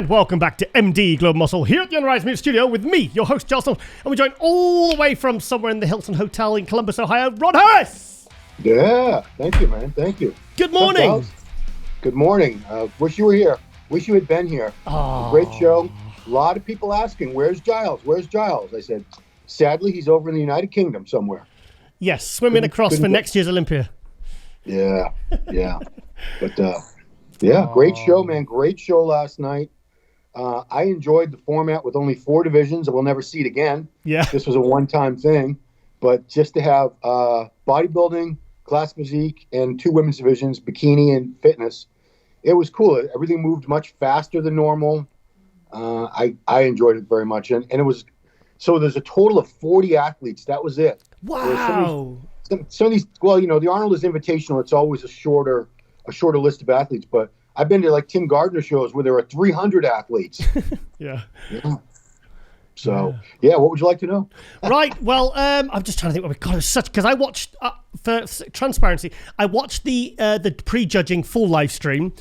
and welcome back to MD Global Muscle here at the Unrise Media Studio with me, your host, Giles, and we're joined all the way from somewhere in the Hilton Hotel in Columbus, Ohio, Ron Harris. Yeah, thank you, man. Thank you. Good morning. Good morning. Wish you were here. Wish you had been here. Great show. A lot of people asking, where's Giles? Where's Giles? I said, sadly, he's over in the United Kingdom somewhere. Yes, swimming across for next year's Olympia. Yeah. But, great show, man. Great show last night. I enjoyed the format with only 4 divisions, and we'll never see it again. Yeah. This was a one-time thing. But just to have bodybuilding, classic physique, and 2 women's divisions, bikini and fitness, it was cool. Everything moved much faster than normal. I enjoyed it very much. And it was, so there's a total of 40 athletes. That was it. Wow. Some of these, well, you know, the Arnold is invitational. It's always a shorter list of athletes. But I've been to like Tim Gardner shows where there are 300 athletes. Yeah. So, what would you like to know? Right. Well, I'm just trying to think what we got. It was such, because I watched, for transparency, I watched the pre-judging full live stream,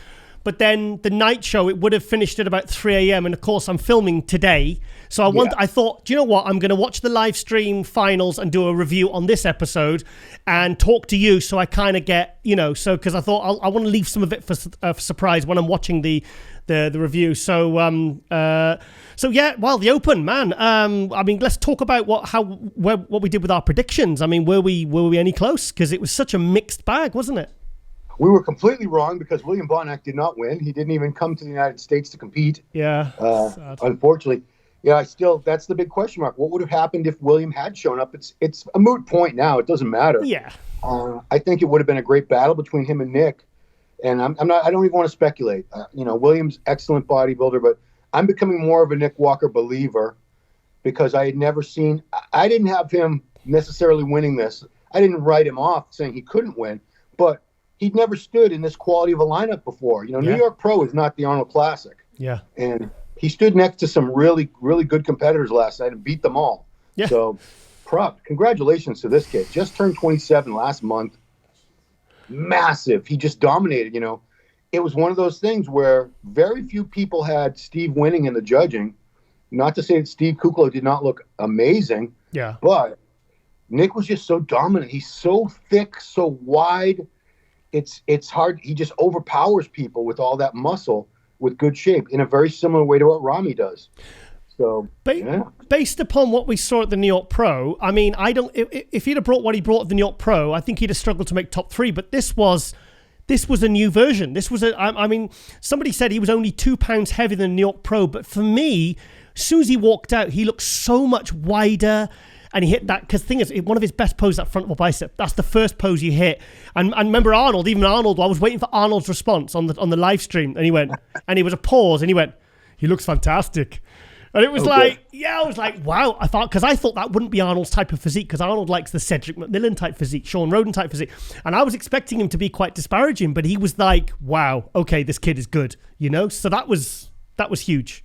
but then the night show, it would have finished at about 3 a.m. And of course, I'm filming today. So I thought, do you know what? I'm going to watch the live stream finals and do a review on this episode and talk to you. So I kind of get, because I thought I want to leave some of it for surprise when I'm watching the review. So, the Open, man. Let's talk about what we did with our predictions. I mean, were we any close? Because it was such a mixed bag, wasn't it? We were completely wrong because William Bonac did not win. He didn't even come to the United States to compete. Yeah. Unfortunately. Yeah, that's the big question mark. What would have happened if William had shown up? It's a moot point now. It doesn't matter. Yeah. I think it would have been a great battle between him and Nick. And I don't even want to speculate. William's excellent bodybuilder, but I'm becoming more of a Nick Walker believer because I didn't have him necessarily winning this. I didn't write him off saying he couldn't win, but he'd never stood in this quality of a lineup before. New York Pro is not the Arnold Classic. Yeah. And he stood next to some really, really good competitors last night and beat them all. Yeah. So, congratulations to this kid. Just turned 27 last month. Massive. He just dominated, It was one of those things where very few people had Steve winning in the judging. Not to say that Steve Kuclo did not look amazing. Yeah. But Nick was just so dominant. He's so thick, so wide. It's hard. He just overpowers people with all that muscle with good shape in a very similar way to what Rami does. So, based upon what we saw at the New York Pro, I mean, if he'd have brought what he brought at the New York Pro, I think he'd have struggled to make top 3. But this was a new version. Somebody said he was only 2 pounds heavier than the New York Pro. But for me, as soon as he walked out, he looked so much wider. And he hit that, because the thing is, one of his best poses, that frontal bicep, that's the first pose you hit. And remember Arnold, I was waiting for Arnold's response on the live stream, and he went, and he was a pause, and he went, he looks fantastic. And it was I was like, wow. I thought that wouldn't be Arnold's type of physique, because Arnold likes the Cedric McMillan type physique, Sean Roden type physique. And I was expecting him to be quite disparaging, but he was like, wow, okay, this kid is good, So that was huge.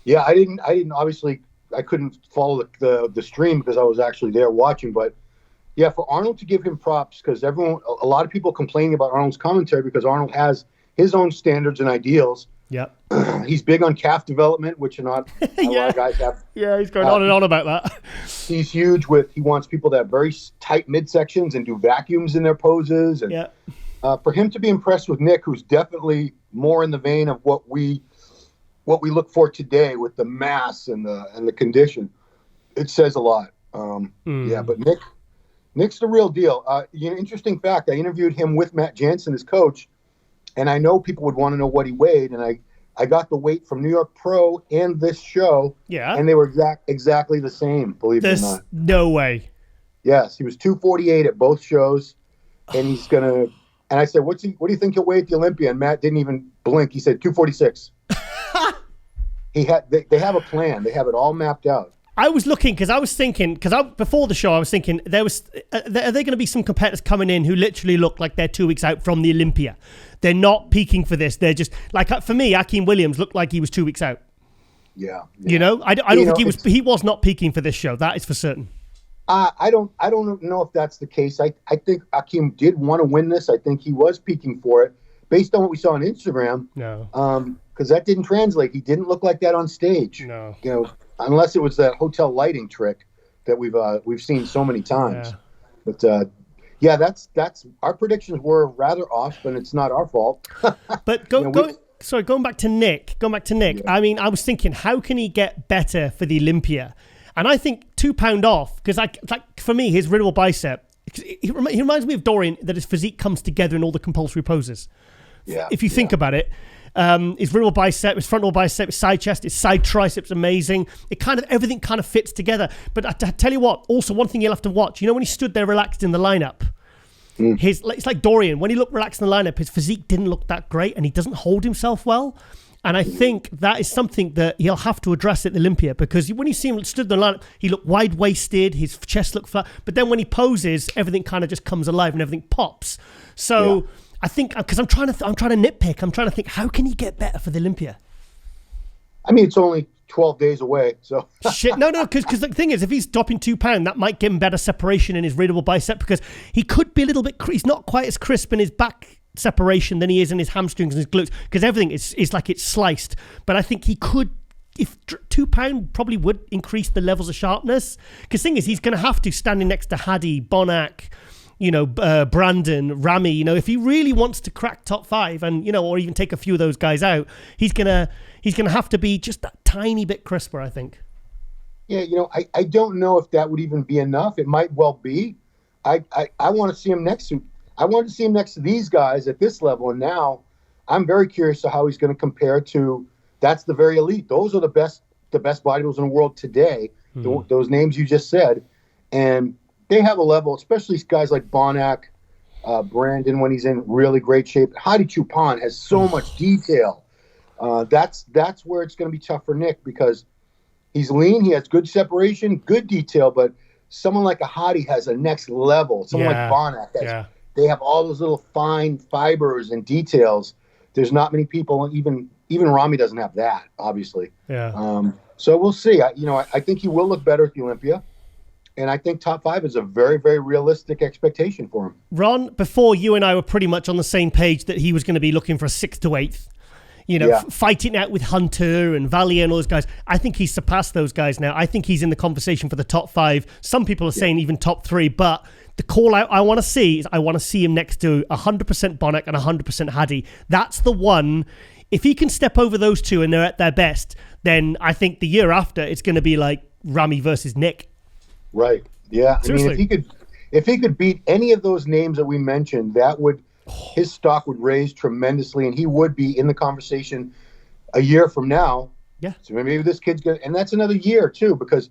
Yeah, I didn't obviously. I couldn't follow the stream because I was actually there watching. But yeah, for Arnold to give him props, because a lot of people complaining about Arnold's commentary because Arnold has his own standards and ideals. Yeah. He's big on calf development, which not a lot of guys have. Yeah, he's going on and on about that. He's huge he wants people to have very tight midsections and do vacuums in their poses. And for him to be impressed with Nick, who's definitely more in the vein of what we look for today with the mass and the condition, it says a lot. Yeah, but Nick's the real deal. Interesting fact, I interviewed him with Matt Jansen, his coach, and I know people would want to know what he weighed, and I got the weight from New York Pro and this show, and they were exactly the same, believe it or not. No way. Yes, he was 248 at both shows, and he's going to, and I said, what do you think he'll weigh at the Olympia? And Matt didn't even blink. He said 246. They have a plan. They have it all mapped out. I was looking before the show, I was thinking are there going to be some competitors coming in who literally look like they're 2 weeks out from the Olympia? They're not peaking for this. They're just like, for me, Akeem Williams looked like he was 2 weeks out. Yeah. I don't think he was not peaking for this show. That is for certain. I don't know if that's the case. I think Akeem did want to win this. I think he was peaking for it. based on what we saw on Instagram. No. Because that didn't translate. He didn't look like that on stage. No. You know, unless it was that hotel lighting trick that we've seen so many times. Yeah. But yeah, that's our predictions were rather off, but it's not our fault. But going back to Nick. Yeah. I mean, I was thinking, how can he get better for the Olympia? And I think 2 pound off, because like for me, his riddle bicep, he reminds me of Dorie, that his physique comes together in all the compulsory poses. Yeah. If you think about it, his riddle bicep, his frontal bicep, his side chest, his side triceps, amazing. Everything kind of fits together. But I tell you what, also one thing you'll have to watch. You know when he stood there relaxed in the lineup. It's like Dorian. When he looked relaxed in the lineup, his physique didn't look that great, and he doesn't hold himself well. And I think that is something that he'll have to address at the Olympia, because when you see him stood in the lineup, he looked wide-waisted, his chest looked flat. But then when he poses, everything kind of just comes alive and everything pops. So I think, because I'm trying to nitpick, I'm trying to think, how can he get better for the Olympia? I mean, it's only 12 days away, so shit. No, because the thing is, if he's dropping 2 pounds, that might give him better separation in his readable bicep, because he could be a little bit. He's not quite as crisp in his back separation than he is in his hamstrings and his glutes, because everything is like it's sliced. But I think he could, if 2 pound probably would increase the levels of sharpness. Because thing is, he's going to have to standing next to Hadi, Bonac, Brandon, Ramy. If he really wants to crack top 5, and or even take a few of those guys out, he's gonna have to be just that tiny bit crisper, I think. Yeah, I don't know if that would even be enough. It might well be. I want to see him next to. I wanted to see him next to these guys at this level, and now I'm very curious to how he's going to compare to. That's the very elite. Those are the best bodybuilders in the world today. Mm-hmm. Those names you just said, and they have a level, especially guys like Bonac, Brandon when he's in really great shape. Hadi Choopan has so much detail. That's where it's going to be tough for Nick, because he's lean, he has good separation, good detail, but someone like a Hadi has a next level. Someone like Bonac has. They have all those little fine fibers and details. There's not many people, even Ramy doesn't have that, obviously. Yeah. So we'll see. I think he will look better at the Olympia, and I think top 5 is a very, very realistic expectation for him. Ron, before you and I were pretty much on the same page that he was going to be looking for a 6th to 8th. Fighting out with Hunter and Valier and all those guys. I think he's surpassed those guys now. I think he's in the conversation for the top 5. Some people are saying even top 3, but the call out I want to see is I want to see him next to 100% Bonac and 100% Hadi. That's the one. If he can step over those two and they're at their best, then I think the year after it's going to be like Ramy versus Nick. Right. Yeah. Seriously. I mean, if he could beat any of those names that we mentioned, his stock would raise tremendously, and he would be in the conversation a year from now. Yeah. So maybe this kid's good, and that's another year too, because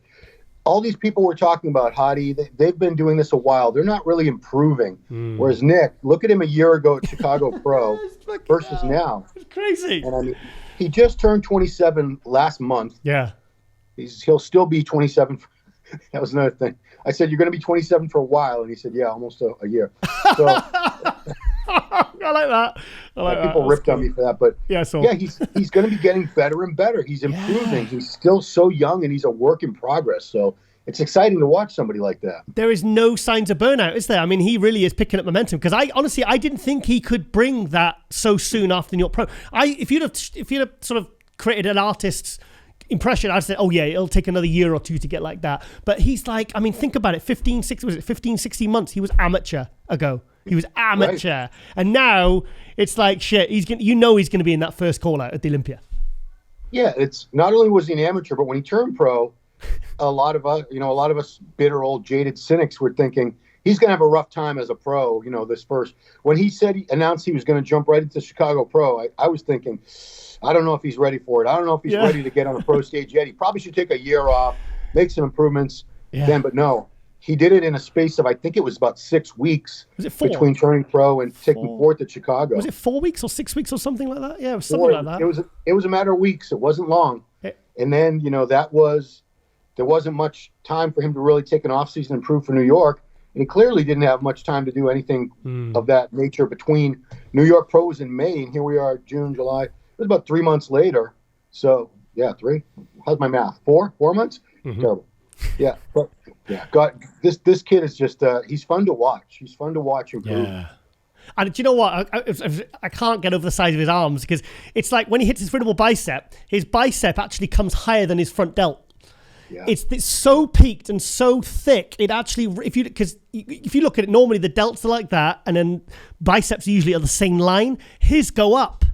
all these people we're talking about, Hadi, they've been doing this a while. They're not really improving. Whereas Nick, look at him a year ago at Chicago Pro versus now. It's crazy. And I mean, he just turned 27 last month. Yeah. He'll still be 27. That was another thing. I said, you're going to be 27 for a while. And he said, yeah, almost a year. So I like that. People ripped on me for that. But he's going to be getting better and better. He's improving. Yeah. He's still so young, and he's a work in progress. So it's exciting to watch somebody like that. There is no signs of burnout, is there? I mean, he really is picking up momentum, because I didn't think he could bring that so soon after the New York Pro. If you'd have sort of created an artist's impression, I'd say, oh yeah, it'll take another year or two to get like that. But he's like, I mean, think about it, 15, 16 months, he was amateur ago. He was amateur. Right. And now it's like, shit, he's going to be in that first call out at the Olympia. Yeah, it's not only was he an amateur, but when he turned pro, a lot of us bitter old jaded cynics were thinking he's going to have a rough time as a pro, this first. When he announced he was going to jump right into Chicago Pro, I was thinking, I don't know if he's ready for it. I don't know if he's ready to get on the pro stage yet. He probably should take a year off, make some improvements then. But no, he did it in a space of, I think it was about 6 weeks between turning pro and taking 4th at Chicago. Was it 4 weeks or 6 weeks or something like that? Yeah, it was something like that. It was a matter of weeks. It wasn't long. And then, there wasn't much time for him to really take an offseason and improve for New York. And he clearly didn't have much time to do anything of that nature between New York Pros in May, and here we are, June, July. It was about 3 months later. So, 3. How's my math? 4 months? Mm-hmm. Terrible. Yeah. But, God, this kid is just, he's fun to watch. He's fun to watch improve. Yeah. And do you know what? I can't get over the size of his arms because it's like when he hits his vertebral bicep, his bicep actually comes higher than his front delt. Yeah. It's so peaked and so thick. It actually, if you look at it, normally the delts are like that, and then biceps are usually on the same line. His go up.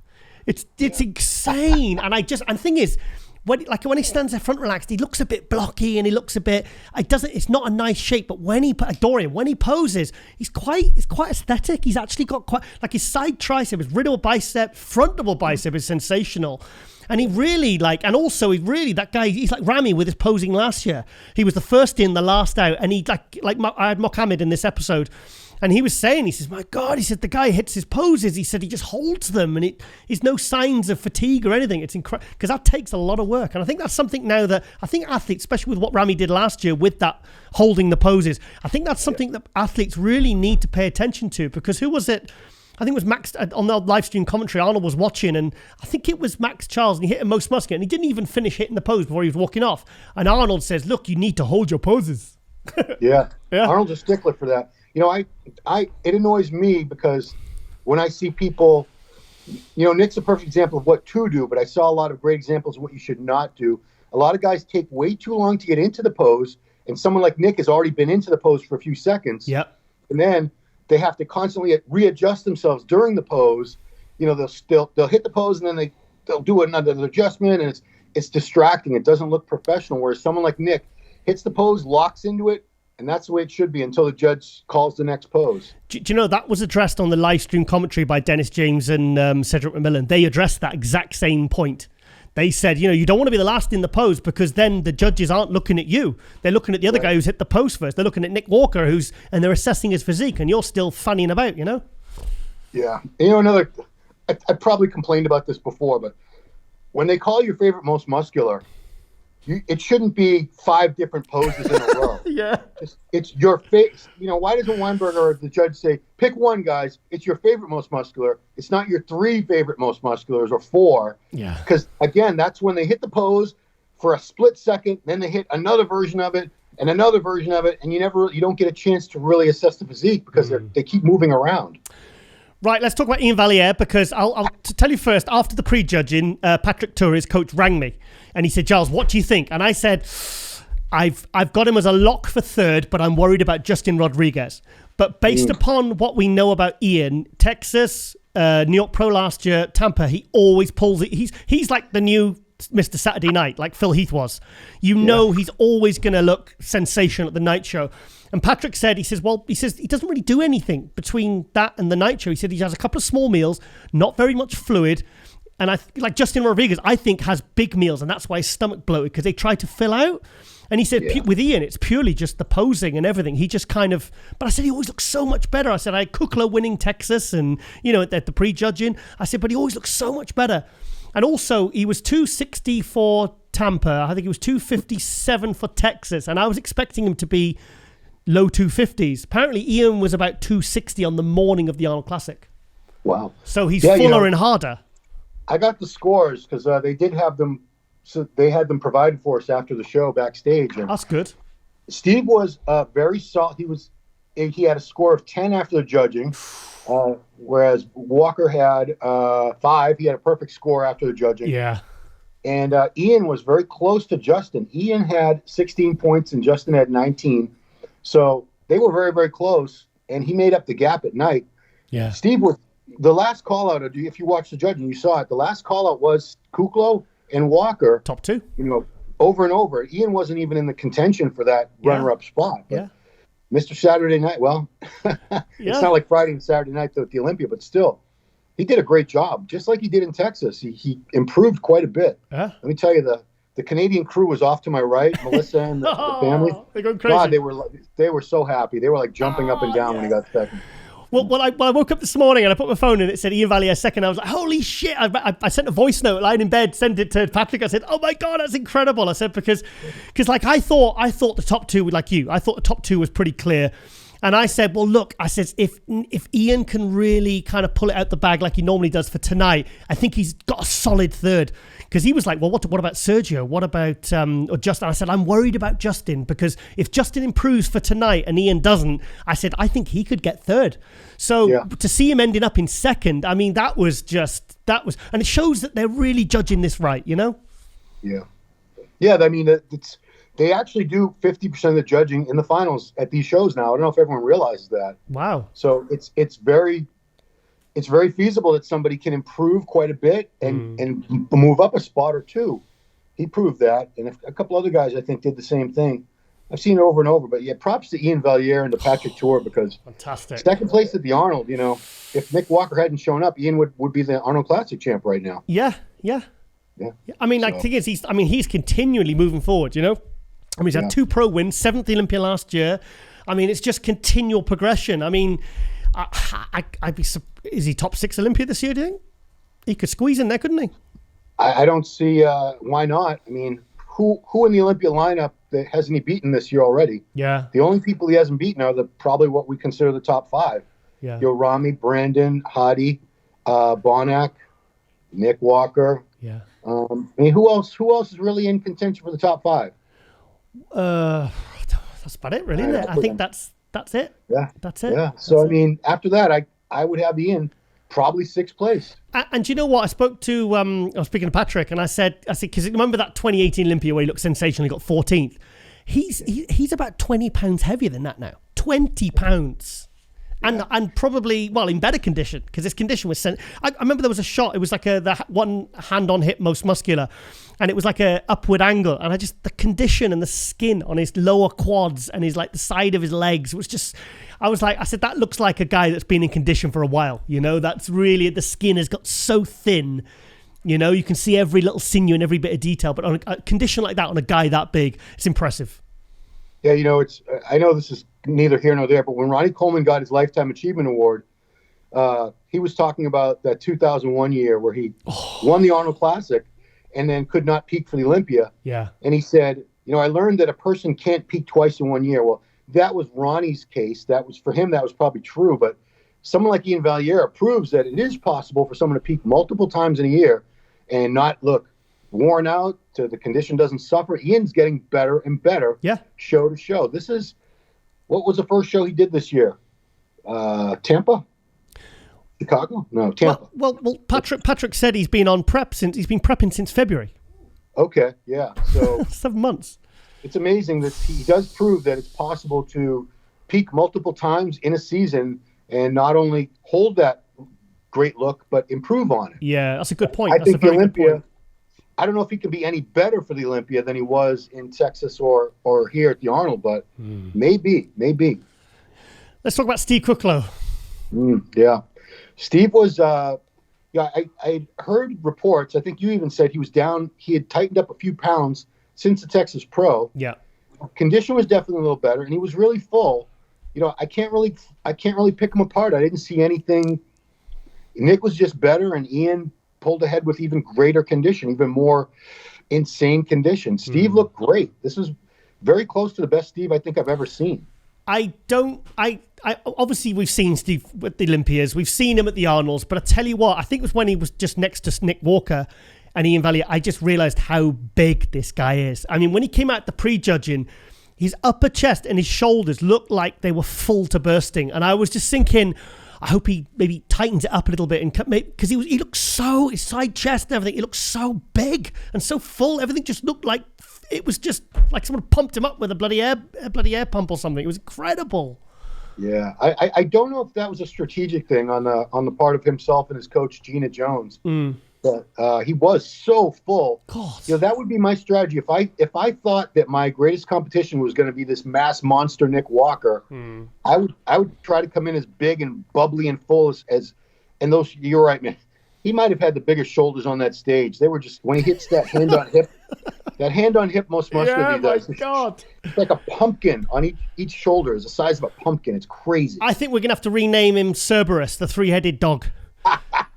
It's insane. And the thing is, when he stands there front relaxed, he looks a bit blocky and he looks a bit. It's not a nice shape. But when he poses, he's quite aesthetic. He's actually got quite like his side tricep, his radial bicep, front double bicep is sensational. And he really that guy, he's like Ramy with his posing last year. He was the first in, the last out. And he I had Mohammed in this episode. And he was saying, he says, my God, he said, the guy hits his poses. He said he just holds them and he's no signs of fatigue or anything. It's incredible because that takes a lot of work. And I think that's something now that I think athletes, especially with what Ramy did last year with that holding the poses, I think that's something that athletes really need to pay attention to because who was it? I think it was Max on the live stream commentary. Arnold was watching, and I think it was Max Charles, and he hit him most muscular, and he didn't even finish hitting the pose before he was walking off. And Arnold says, "Look, you need to hold your poses." Yeah, Arnold's a stickler for that. You know, it annoys me because when I see people, you know, Nick's a perfect example of what to do, but I saw a lot of great examples of what you should not do. A lot of guys take way too long to get into the pose, and someone like Nick has already been into the pose for a few seconds. Yep. And then they have to constantly readjust themselves during the pose. You know, they'll hit the pose and then they'll do another adjustment, and it's distracting. It doesn't look professional. Whereas someone like Nick hits the pose, locks into it, and that's the way it should be until the judge calls the next pose. Do you know that was addressed on the live stream commentary by Dennis James and Cedric McMillan? They addressed that exact same point. They said, you know, you don't want to be the last in the pose because then the judges aren't looking at you. They're looking at the other guy who's hit the pose first. They're looking at Nick Walker and they're assessing his physique, and you're still fanning about, you know? Yeah. You know, I probably complained about this before, but when they call your favorite most muscular, it shouldn't be 5 different poses in a row. Yeah. It's your face. You know, why doesn't Weinberger or the judge say, pick one, guys? It's your favorite most muscular. It's not your 3 favorite most musculars or 4. Yeah. Because, again, that's when they hit the pose for a split second, then they hit another version of it and another version of it, and you don't get a chance to really assess the physique because they keep moving around. Right, let's talk about Ian Valliere because I'll tell you first, after the pre-judging, Patrick Tour's coach rang me and he said, Giles, what do you think? And I said, I've got him as a lock for 3rd, but I'm worried about Justin Rodriguez. But based upon what we know about Ian, Texas, New York Pro last year, Tampa, he always pulls it. He's like the new Mr. Saturday Night, like Phil Heath was. You know he's always going to look sensational at the night show. And Patrick said, he says he doesn't really do anything between that and the night show. He said he has a couple of small meals, not very much fluid. And like Justin Rodriguez, I think, has big meals, and that's why his stomach bloated, because they try to fill out. And he said, with Ian, it's purely just the posing and everything. He just kind of, but I said, he always looks so much better. I said, I had Kuclo winning Texas and, you know, at the pre-judging. I said, but he always looks so much better. And also, he was 260 for Tampa. I think he was 257 for Texas. And I was expecting him to be low 250s. Apparently, Ian was about 260 on the morning of the Arnold Classic. Wow. So he's fuller and harder. I got the scores because they did have them. So they had them provided for us after the show backstage. And that's good. Steve was very solid. He had a score of 10 after the judging, whereas Walker had 5. He had a perfect score after the judging. Yeah. And Ian was very close to Justin. Ian had 16 points and Justin had 19. So they were very, very close, and he made up the gap at night. Yeah. Steve was the last call out. If you watched the judging, you saw it. The last call out was Kuclo and Walker. Top 2. You know, over and over. Ian wasn't even in the contention for that runner-up spot. But Mr. Saturday Night, well, it's not like Friday and Saturday night at the Olympia, but still, he did a great job, just like he did in Texas. He improved quite a bit. Let me tell you, the Canadian crew was off to my right, Melissa and the family. They're going crazy. God, they were so happy. They were like jumping up and down when he got second. Well, I woke up this morning and I put my phone in. It said Ian Valliere second. I was like, holy shit. I sent a voice note lying in bed, sent it to Patrick. I said, oh my God, that's incredible. I said, because like I thought the top 2 were like you. I thought the top 2 was pretty clear. And I said, well, look, I said, if Ian can really kind of pull it out the bag like he normally does for tonight, I think he's got a solid third. Because he was like, well, what about Sergio? What about or Justin? I said, I'm worried about Justin, because if Justin improves for tonight and Ian doesn't, I said, I think he could get third. So to see him ending up in second, I mean, that was, and it shows that they're really judging this right, you know? Yeah, I mean, they actually do 50% of the judging in the finals at these shows now. I don't know if everyone realizes that. Wow. So it's very feasible that somebody can improve quite a bit and move up a spot or two. He proved that, and a couple other guys I think did the same thing. I've seen it over and over, but yeah, props to Ian Valliere and to Patrick Tour, because fantastic second place at the Arnold. You know, if Nick Walker hadn't shown up, Ian would be the Arnold Classic champ right now. Yeah. I mean, the thing is, he's continually moving forward. You know, I mean, he's had 2 pro wins, 7th Olympia last year. I mean, it's just continual progression. I mean, I'd be. Is he top 6 Olympia this year? Do you think he could squeeze in there? Couldn't he? I don't see why not. I mean, who in the Olympia lineup that hasn't he beaten this year already? Yeah. The only people he hasn't beaten are probably what we consider the top 5. Yeah. Rami, Brandon, Hadi, Bonac, Nick Walker. Yeah. I mean, who else is really in contention for the top 5? That's about it, really, isn't it? I think that's it. Yeah. That's it. Yeah. So, I mean, after that, I would have Ian probably 6th place. And you know what? I spoke to, I was speaking to Patrick, and I said, because remember that 2018 Olympia where he looked sensational, he got 14th? He's about 20 pounds heavier than that now. 20 pounds. And probably, well, in better condition, because his condition was sent. I remember there was a shot, it was like the one hand on hip most muscular, and it was like a upward angle, and the condition and the skin on his lower quads and his, like, the side of his legs was just, I said, that looks like a guy that's been in condition for a while, you know, that's really, the skin has got so thin, you know, you can see every little sinew and every bit of detail, but on a condition like that, on a guy that big, it's impressive. Yeah, you know, I know this is neither here nor there, but when Ronnie Coleman got his Lifetime Achievement Award, he was talking about that 2001 year where he won the Arnold Classic and then could not peak for the Olympia. Yeah. And he said, you know, I learned that a person can't peak twice in 1 year. Well, that was Ronnie's case. That was, for him, that was probably true. But someone like Ian Valliere proves that it is possible for someone to peak multiple times in a year and not look worn out, to the condition doesn't suffer. Ian's getting better and better, show to show. This is, what was the first show he did this year? Tampa? Chicago? No, Tampa. Well, Patrick said he's been prepping since February. Okay, yeah. So 7 months. It's amazing that he does prove that it's possible to peak multiple times in a season and not only hold that great look, but improve on it. Yeah, that's a good point. I think the Olympia, I don't know if he can be any better for the Olympia than he was in Texas or here at the Arnold, but maybe. Let's talk about Steve Kuclo. Yeah. Steve was, I heard reports, I think you even said he was down, he had tightened up a few pounds since the Texas Pro. Yeah. Condition was definitely a little better, and he was really full. You know, I can't really pick him apart. I didn't see anything. Nick was just better, and Ian pulled ahead with even greater condition, even more insane condition. Steve looked great. This is very close to the best Steve I think I've ever seen. I obviously we've seen Steve at the Olympias, we've seen him at the Arnolds, but I tell you what, I think it was when he was just next to Nick Walker and Ian Valliere, I just realized how big this guy is. I mean, when he came out the pre-judging, his upper chest and his shoulders looked like they were full to bursting, and I was just thinking, I hope he maybe tightens it up a little bit, and because he looked so, his side chest and everything, it looked so big and so full. Everything just looked like it was just like someone pumped him up with a bloody air pump or something. It was incredible. Yeah, I don't know if that was a strategic thing on the part of himself and his coach Gina Jones. But he was so full. God. You know, that would be my strategy. If I thought that my greatest competition was going to be this mass monster Nick Walker, I would try to come in as big and bubbly and full as and those. You're right, man. He might have had the biggest shoulders on that stage. They were just, when he hits that hand on hip, that hand on hip most muscular. Yeah, my God. It's like a pumpkin on each shoulder. Is the size of a pumpkin. It's crazy. I think we're gonna have to rename him Cerberus, the 3-headed dog.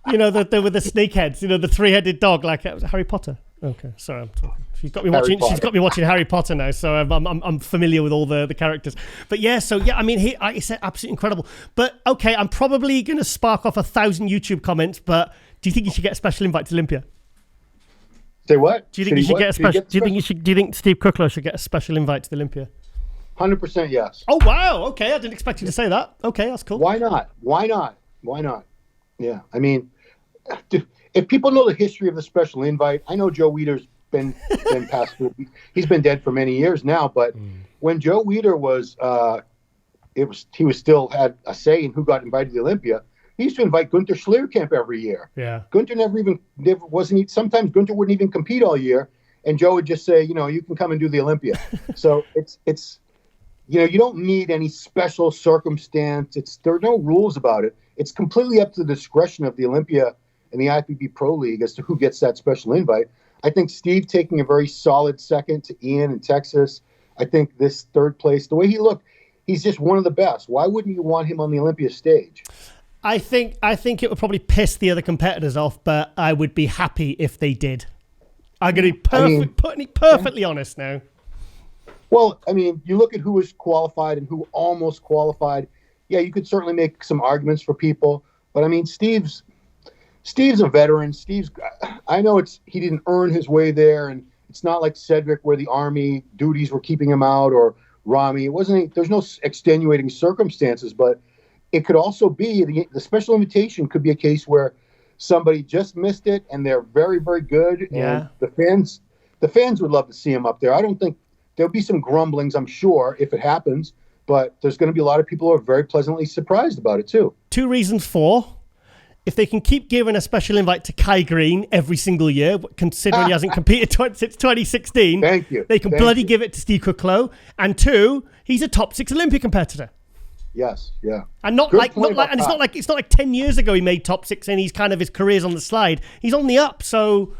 You know, with the snake heads, you know, the 3-headed dog, like Harry Potter. Okay, sorry, I'm talking. She's got me watching. She's got me watching Harry Potter now, so I'm familiar with all the characters. But yeah, so yeah, I mean, he said absolutely incredible. But okay, I'm probably going to spark off 1,000 YouTube comments. But do you think you should get a special invite to Olympia? Say what? Do you think you should get a special? Do you think Steve Kuclo should get a special invite to the Olympia? 100% yes. Oh wow! Okay, I didn't expect you to say that. Okay, that's cool. Why not? Yeah, I mean, if people know the history of the special invite, I know Joe Weider's been passed through. He's been dead for many years now, but when Joe Weider was, he was still had a say in who got invited to the Olympia. He used to invite Gunter Schlierkamp every year. Yeah. Gunter sometimes Gunter wouldn't even compete all year, and Joe would just say, you can come and do the Olympia. So it's you don't need any special circumstance. There are no rules about it. It's completely up to the discretion of the Olympia and the IFBB Pro League as to who gets that special invite. I think Steve taking a very solid second to Ian in Texas. I think this third place, the way he looked, he's just one of the best. Why wouldn't you want him on the Olympia stage? I think it would probably piss the other competitors off, but I would be happy if they did. I'm going to be perfectly honest now. Well, I mean, you look at who was qualified and who almost qualified. Yeah, you could certainly make some arguments for people, but I mean, Steve's a veteran. I know he didn't earn his way there, and it's not like Cedric where the Army duties were keeping him out, or Rami. There's no extenuating circumstances, but it could also be the special invitation could be a case where somebody just missed it and they're very, very good, and the fans would love to see him up there. I don't think there'll be some grumblings, I'm sure, if it happens, but there's going to be a lot of people who are very pleasantly surprised about it too. 2 reasons for. If they can keep giving a special invite to Kai Green every single year, considering he hasn't competed since 2016, Thank you. They can give it to Steve Kuclo. And 2, he's a top 6 Olympia competitor. Yes, yeah. And it's not like 10 years ago he made top 6 and his career's on the slide. He's on the up. So,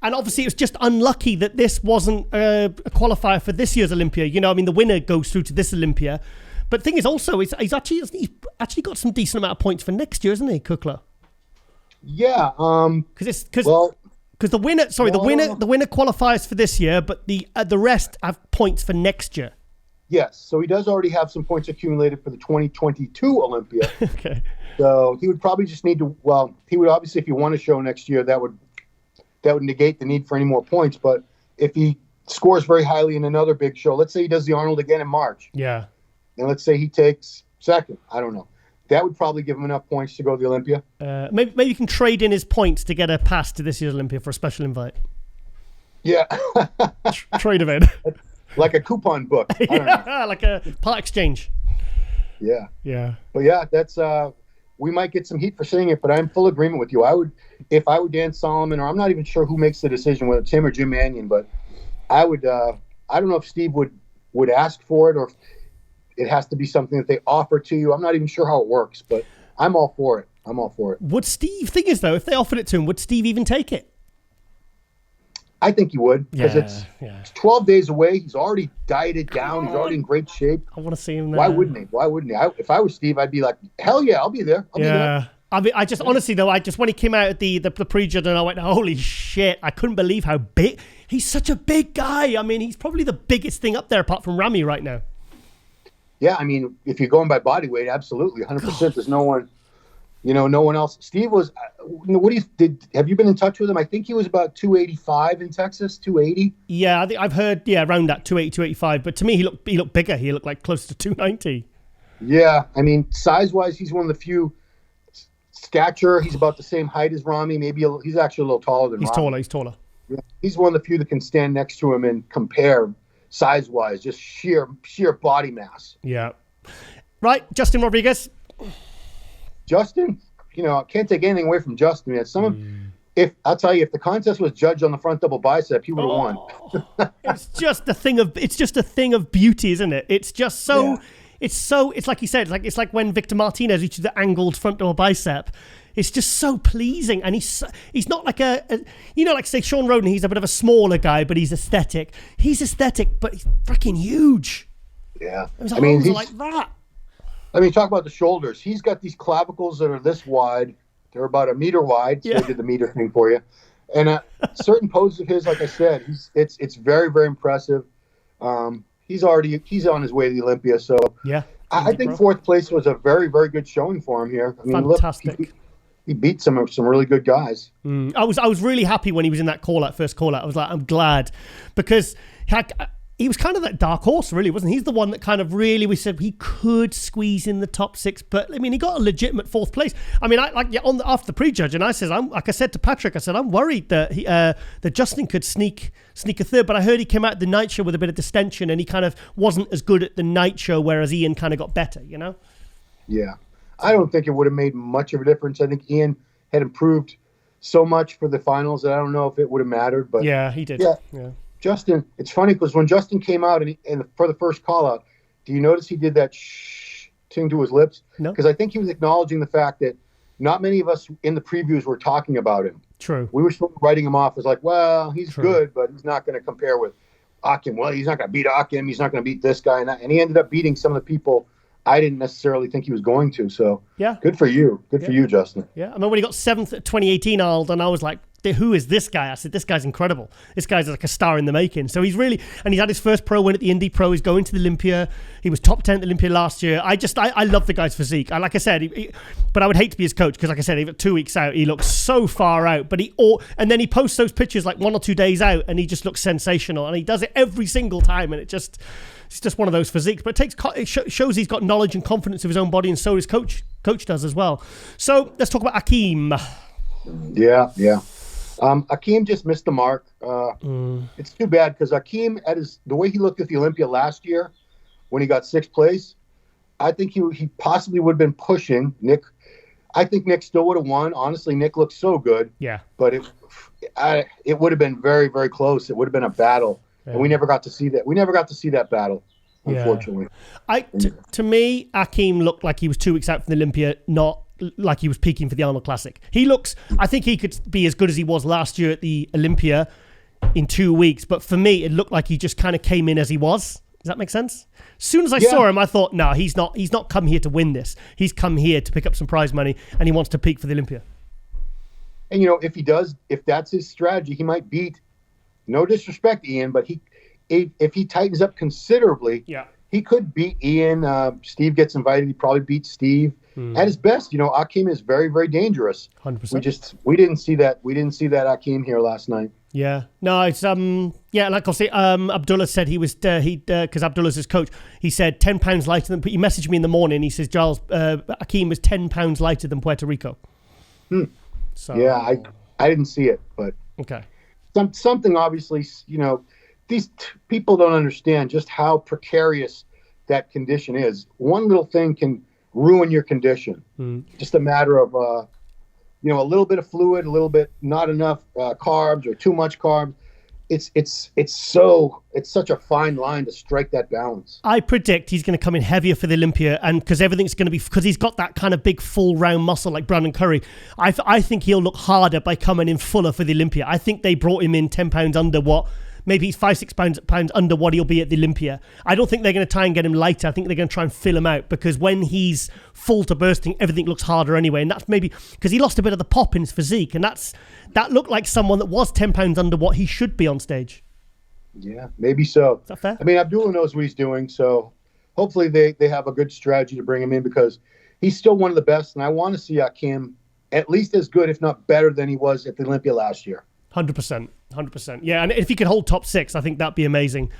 and obviously it was just unlucky that this wasn't a qualifier for this year's Olympia. The winner goes through to this Olympia. But the thing is also, he's actually got some decent amount of points for next year, isn't he, Kuclo? Yeah, because the winner qualifies for this year, but the rest have points for next year. Yes, so he does already have some points accumulated for the 2022 Olympia. Okay. So he would probably just need to. Well, he would obviously, if he won a show next year, that would negate the need for any more points. But if he scores very highly in another big show, let's say he does the Arnold again in March. Yeah. And let's say he takes second. I don't know. That would probably give him enough points to go to the Olympia. Maybe you can trade in his points to get a pass to this year's Olympia for a special invite. Yeah. Trade event. Like a coupon book. I don't know. Like a part exchange. Yeah. Yeah. But yeah, that's we might get some heat for saying it, but I'm full agreement with you. If I were Dan Solomon, or I'm not even sure who makes the decision, whether it's him or Jim Mannion, but I would. I don't know if Steve would ask for it, or if it has to be something that they offer to you. I'm not even sure how it works, but I'm all for it. Would Steve, thing is though, if they offered it to him, would Steve even take it? I think he would, because it's 12 days away. He's already dieted down. He's already in great shape. I want to see him there. Why wouldn't he? If I was Steve, I'd be like, hell yeah, I'll be there. I'll be there. I just honestly though, when he came out at the pre-judge, and I went, holy shit! I couldn't believe how big. He's such a big guy. I mean, he's probably the biggest thing up there apart from Rami right now. Yeah, I mean, if you're going by body weight, absolutely, 100%. There's no one. No one else. Steve was. Have you been in touch with him? I think he was about 285 in Texas, 280. Yeah, I've heard. Yeah, around that 280, 285. But to me, he looked bigger. He looked like close to 290. Yeah, I mean, size-wise, he's one of the few. Stature, he's about the same height as Rami. Maybe he's actually a little taller than Rami. He's taller. Yeah, he's one of the few that can stand next to him and compare size-wise, just sheer body mass. Yeah. Right, Justin Rodriguez. Justin, I can't take anything away from Justin. Man. If the contest was judged on the front double bicep, he would have won. It's just a thing of beauty, isn't it? It's just so. Yeah. It's like you said. It's like when Victor Martinez reaches the angled front double bicep. It's just so pleasing, and he's not like like say Sean Roden. He's a bit of a smaller guy, but he's aesthetic. He's aesthetic, but he's freaking huge. Yeah, his arms are like that. I mean, talk about the shoulders. He's got these clavicles that are this wide. They're about a meter wide. So they did the meter thing for you. And certain poses of his, like I said, it's very, very impressive. He's on his way to the Olympia. So yeah, I think fourth place was a very, very good showing for him here. I mean, fantastic. Look, he beat some really good guys. I was really happy when he was in that first call out. I was like, I'm glad, because he was kind of that dark horse, really, wasn't he? He's the one that kind of really, we said he could squeeze in the top 6, but I mean, he got a legitimate fourth place. I mean, after the prejudge, and I said, like I said to Patrick, I said, I'm worried that that Justin could sneak a third, but I heard he came out the night show with a bit of distension, and he kind of wasn't as good at the night show, whereas Ian kind of got better, you know? Yeah. I don't think it would have made much of a difference. I think Ian had improved so much for the finals that I don't know if it would have mattered. But yeah, he did. Yeah. Justin, it's funny because when Justin came out and for the first call out, do you notice he did that shh thing to his lips? No. Because I think he was acknowledging the fact that not many of us in the previews were talking about him. True. We were still writing him off as like, well, he's good, but he's not going to compare with Akim. Well, he's not going to beat Akim. He's not going to beat this guy. And he ended up beating some of the people I didn't necessarily think he was going to. So yeah, good for you. Good for you, Justin. Yeah. I mean, when he got 7th at 2018, Arnold, and I was like, who is this guy? I said, this guy's incredible. This guy's like a star in the making. So he's really, and he's had his first pro win at the Indy Pro. He's going to the Olympia. He was top 10 at the Olympia last year. I love the guy's physique. Like I said, but I would hate to be his coach because, like I said, even 2 weeks out, he looks so far out. But and then he posts those pictures like 1 or 2 days out, and he just looks sensational. And he does it every single time, and it's just one of those physiques. But it shows he's got knowledge and confidence of his own body, and so his coach does as well. So let's talk about Akim. Yeah. Akim just missed the mark. It's too bad because Akim, the way he looked at the Olympia last year when he got 6th place, I think he possibly would have been pushing Nick. I think Nick still would have won. Honestly, Nick looked so good. Yeah. But it would have been very, very close. It would have been a battle. Yeah. And we never got to see that. We never got to see that battle, unfortunately. To me, Akim looked like he was 2 weeks out from the Olympia, not like he was peaking for the Arnold Classic. I think he could be as good as he was last year at the Olympia in 2 weeks. But for me, it looked like he just kind of came in as he was. Does that make sense? As soon as I saw him, I thought, no, he's not come here to win this. He's come here to pick up some prize money, and he wants to peak for the Olympia. And, if that's his strategy, he might beat, no disrespect, Ian, but if he tightens up considerably, he could beat Ian. Steve gets invited. He probably beats Steve. At his best, Akim is very, very dangerous. 100%. We didn't see that. We didn't see that Akim here last night. Yeah. No, it's like I'll say, Abdullah said he was because Abdullah's his coach. He said 10 pounds lighter than. He messaged me in the morning. He says, Giles, Akim was 10 pounds lighter than Puerto Rico. So yeah, I didn't see it, but okay. Something obviously, these people don't understand just how precarious that condition is. One little thing can ruin your condition. Just a matter of, a little bit of fluid, a little bit not enough carbs or too much carbs. It's such a fine line to strike that balance. I predict he's going to come in heavier for the Olympia, and because everything's going to be, because he's got that kind of big full round muscle like Brandon Curry. I think he'll look harder by coming in fuller for the Olympia. I think they brought him in 10 pounds under what. Maybe he's 5-6 pounds under what he'll be at the Olympia. I don't think they're going to try and get him lighter. I think they're going to try and fill him out, because when he's full to bursting, everything looks harder anyway. And that's maybe because he lost a bit of the pop in his physique, and that looked like someone that was 10 pounds under what he should be on stage. Yeah, maybe so. Is that fair? I mean, Abdullah knows what he's doing, so hopefully they have a good strategy to bring him in, because he's still one of the best, and I want to see Akim at least as good, if not better, than he was at the Olympia last year. 100%. Yeah, and if he could hold top 6, I think that'd be amazing.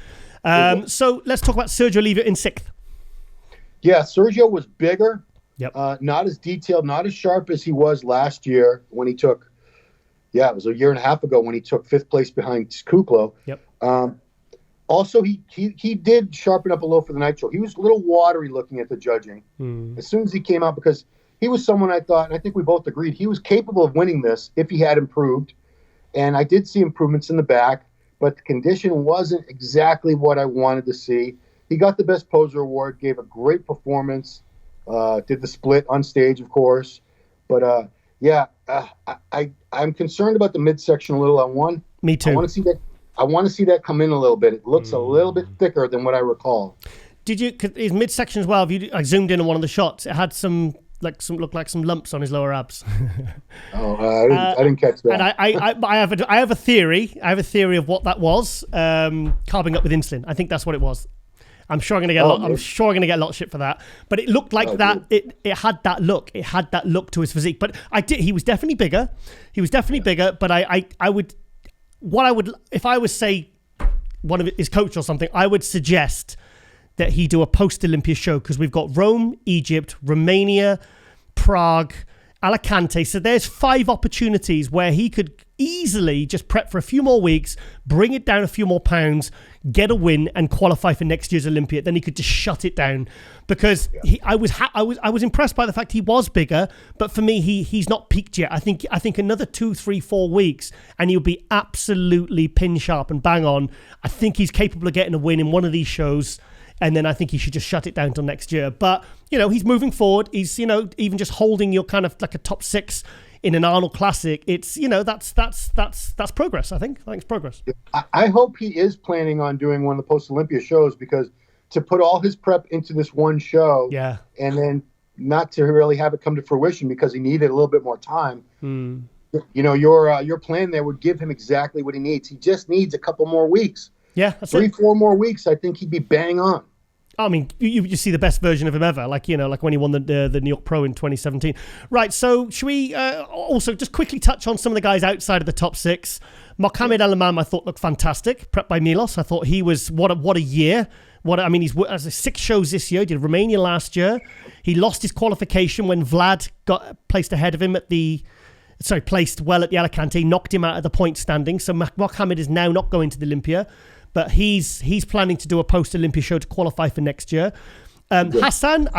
So let's talk about Sergio Oliva in 6th. Yeah, Sergio was bigger, not as detailed, not as sharp as he was last year when he took, it was a year and a half ago when he took 5th place behind Kuclo. Also, he did sharpen up a little for the night show. He was a little watery looking at the judging as soon as he came out, because he was someone I thought, and I think we both agreed, he was capable of winning this if he had improved. And I did see improvements in the back, but the condition wasn't exactly what I wanted to see. He got the Best Poser Award, gave a great performance, did the split on stage, of course. But, I'm concerned about the midsection a little. Me too. I want to see that come in a little bit. It looks a little bit thicker than what I recall. Did you, cause his midsection as well, if you zoomed in on one of the shots, it had some looked like some lumps on his lower abs. I didn't catch that. And I have a theory. I have a theory of what that was. Carving up with insulin. I think that's what it was. I'm sure I'm gonna get a lot of shit for that. But it looked like that. Dude. It had that look. It had that look to his physique. But he was definitely bigger. But if I was say one of his coach or something, I would suggest that he do a post-Olympia show, because we've got Rome, Egypt, Romania, Prague, Alicante. So there's 5 opportunities where he could easily just prep for a few more weeks, bring it down a few more pounds, get a win, and qualify for next year's Olympia. Then he could just shut it down, because I was impressed by the fact he was bigger. But for me, he's not peaked yet. I think another 2, 3, 4 weeks, and he'll be absolutely pin sharp and bang on. I think he's capable of getting a win in one of these shows. And then I think he should just shut it down till next year. But, he's moving forward. He's, even just holding your kind of like a top 6 in an Arnold Classic. It's, that's progress, I think. I think it's progress. I hope he is planning on doing one of the post-Olympia shows, because to put all his prep into this one show and then not to really have it come to fruition because he needed a little bit more time. Your plan there would give him exactly what he needs. He just needs a couple more weeks. Yeah, that's 3-4 more weeks, I think he'd be bang on. I mean, you just see the best version of him ever, like when he won the New York Pro in 2017. Right, so should we also just quickly touch on some of the guys outside of the top 6? Mohamed Al-Imam, I thought, looked fantastic, prepped by Milos. I thought he was, what a year. He's has 6 shows this year, did Romania last year. He lost his qualification when Vlad got placed ahead of him placed well at the Alicante, knocked him out of the point standing. So Mohamed is now not going to the Olympia. But he's planning to do a post-Olympia show to qualify for next year. Hassan,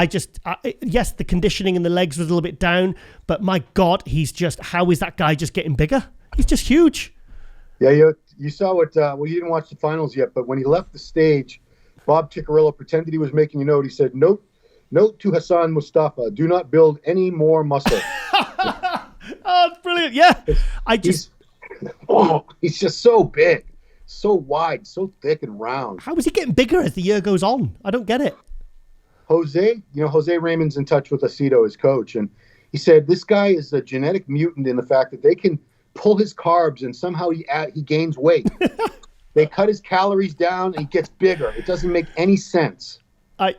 yes, the conditioning in the legs was a little bit down, but my God, how is that guy just getting bigger? He's just huge. Yeah, you saw it. You didn't watch the finals yet, but when he left the stage, Bob Ciccarello pretended he was making a note. He said, note to Hassan Mostafa, do not build any more muscle. Oh, brilliant. Yeah. He's just so big. So wide, so thick and round. How is he getting bigger as the year goes on? I don't get it. Jose Raymond's in touch with Aceto, his coach, and he said this guy is a genetic mutant in the fact that they can pull his carbs and somehow he gains weight. They cut his calories down and he gets bigger. It doesn't make any sense.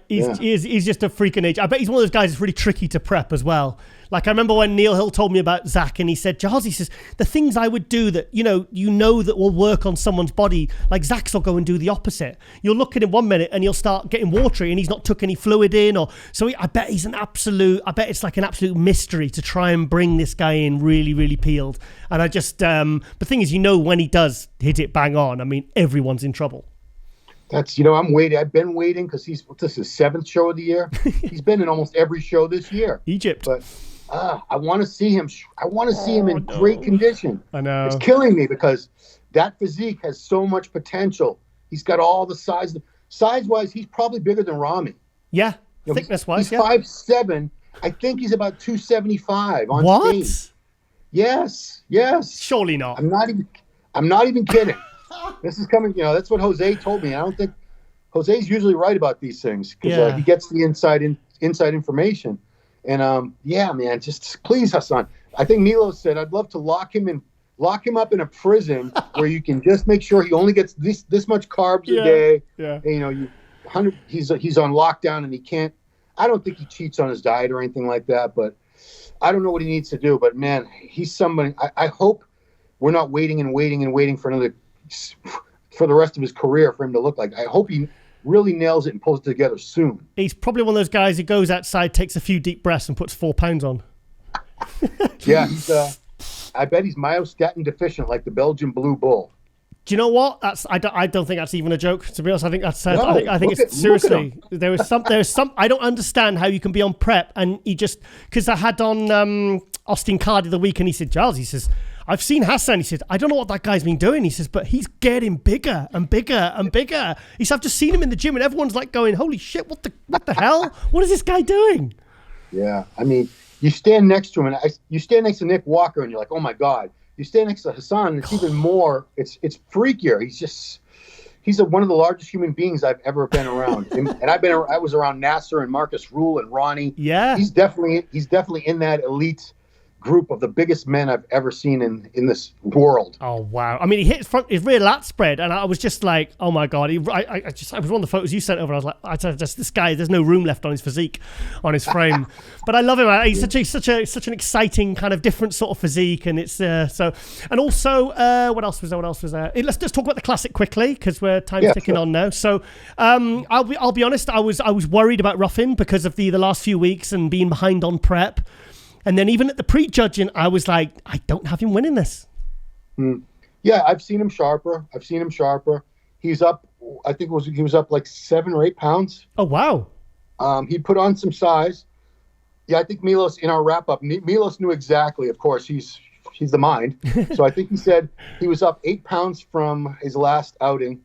He's just a freak of nature. I bet he's one of those guys that's really tricky to prep as well. Like I remember when Neil Hill told me about Zach, and he said, Giles, he says, the things I would do that, that will work on someone's body, like Zach's will go and do the opposite. You'll look at him 1 minute and he'll start getting watery and he's not took any fluid in. I bet it's like an absolute mystery to try and bring this guy in really, really peeled. And I just, the thing is, when he does hit it bang on, I mean, everyone's in trouble. That's, I'm waiting. I've been waiting because this is his 7th show of the year. He's been in almost every show this year. Egypt. But I want to see him. I want to see him in great condition. I know. It's killing me because that physique has so much potential. He's got all the size. Size-wise, he's probably bigger than Rami. Yeah, thickness-wise, he's 5'7". I think he's about 275 on what? stage. Yes. Surely not. I'm not even kidding. This is coming, that's what Jose told me. I don't think Jose's usually right about these things because he gets the inside information. And man, just please, Hassan. I think Milo said I'd love to lock him up in a prison where you can just make sure he only gets this much carbs a day. Yeah. And, he's on lockdown and he can't. I don't think he cheats on his diet or anything like that, but I don't know what he needs to do. But man, he's somebody. I hope we're not waiting for the rest of his career for him to look like. I hope he really nails it and pulls it together soon. He's probably one of those guys who goes outside, takes a few deep breaths, and puts 4 pounds on. Yeah, I bet he's myostatin deficient, like the Belgian Blue Bull. Do you know what? I don't think that's even a joke. To be honest, I think that's. I think it's seriously. There is some. I don't understand how you can be on prep and he just because I had on Austin Cardi the week and he said, Giles, he says, I've seen Hassan. He says, I don't know what that guy's been doing. He says, but he's getting bigger and bigger and bigger. He says, I've just seen him in the gym and everyone's like going, holy shit, what the hell? What is this guy doing? Yeah, I mean, you stand next to him and you stand next to Nick Walker and you're like, oh my God. You stand next to Hassan and it's even more, it's freakier. one of the largest human beings I've ever been around. And I was around Nasser and Marcus Rule and Ronnie. Yeah. He's definitely in that elite group of the biggest men I've ever seen in this world. Oh wow! I mean, he hit his rear lat spread, and I was just like, oh my god! I was one of the photos you sent over. I was like, this guy. There's no room left on his physique, on his frame. But I love him. He's such an exciting kind of different sort of physique, and it's so. And also, what else was there? Let's just talk about the classic quickly because time's ticking on now. So, I'll be honest. I was worried about Ruffin because of the last few weeks and being behind on prep. And then even at the pre-judging, I was like, I don't have him winning this. Yeah, I've seen him sharper. He's up, I think he was up like 7 or 8 pounds. Oh, wow. He put on some size. Yeah, I think Milos, in our wrap-up, Milos knew exactly, of course, he's the mind. So I think he said he was up 8 pounds from his last outing.